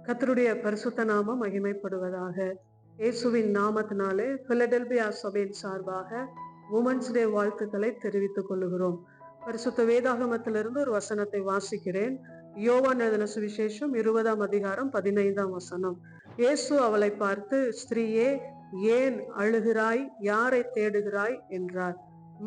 கர்த்தருடைய பரிசுத்த நாமம் மகிமைப்படுவதாக. இயேசுவின் நாமத்தினாலே பிலடெல்பியா சபையின் சார்பாக உமன்ஸ் டே வாழ்த்துக்களை தெரிவித்துக் கொள்கிறோம். பரிசுத்த வேதாகமத்திலிருந்து ஒரு வசனத்தை வாசிக்கிறேன். யோவான் எழுதின சுவிசேஷம் 20ஆம் அதிகாரம் 15ஆம் வசனம். இயேசு அவளை பார்த்து, ஸ்திரீயே, ஏன் அழுகிறாய்? யாரை தேடுகிறாய் என்றார்.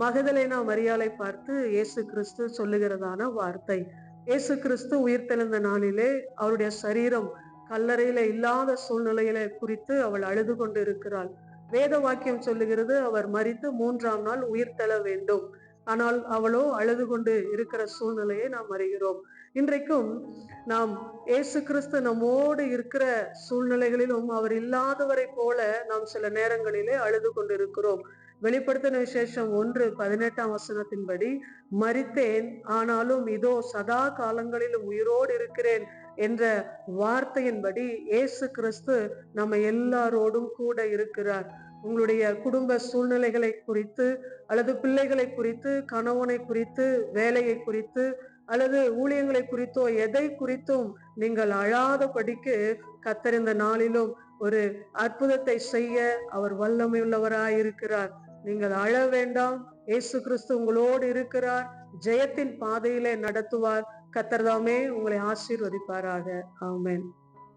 மகதலேனா மரியாளை பார்த்து இயேசு கிறிஸ்து சொல்லுகிறதான வார்த்தை. இயேசு கிறிஸ்து உயிர்த்தெழுந்த நாளிலே அவருடைய சரீரம் கல்லறையில இல்லாத சூழ்நிலையில குறித்து அவள் அழுது கொண்டு இருக்கிறாள். வேத வாக்கியம் சொல்லுகிறது, அவர் மரித்து 3ஆம் நாள் உயிர்த்தெழ வேண்டும். ஆனால் அவளோ அழுது கொண்டு இருக்கிற சூழ்நிலையை நாம் அறிகிறோம். இன்றைக்கும் நாம் இயேசு கிறிஸ்து நம்மோடு இருக்கிற சூழ்நிலைகளிலும் அவர் இல்லாதவரை போல நாம் சில நேரங்களிலே அழுது கொண்டு இருக்கிறோம். வெளிப்படுத்தின விசேஷம் 1:18ஆம் வசனத்தின்படி, மரித்தேன், ஆனாலும் இதோ சதா காலங்களிலும் உயிரோடு இருக்கிறேன் என்ற வார்த்தையின்படி இயேசு கிறிஸ்து நம்ம எல்லாரோடும் கூட இருக்கிறார். உங்களுடைய குடும்ப சூழ்நிலைகளை குறித்து அல்லது பிள்ளைகளை குறித்து, கணவனை குறித்து, வேலையை குறித்து அல்லது ஊழியங்களை குறித்தோ எதை குறித்தும் நீங்கள் அழாதபடிக்கு கர்த்தர் இந்த நாளிலும் ஒரு அற்புதத்தை செய்ய அவர் வல்லமையுள்ளவராயிருக்கிறார். நீங்கள் அழ வேண்டாம். இயேசு கிறிஸ்து உங்களோடு இருக்கிறார். ஜெயத்தின் பாதையிலே நடத்துவார். கர்த்தர் தாமே உங்களை ஆசீர்வதிப்பாராக. ஆமென்.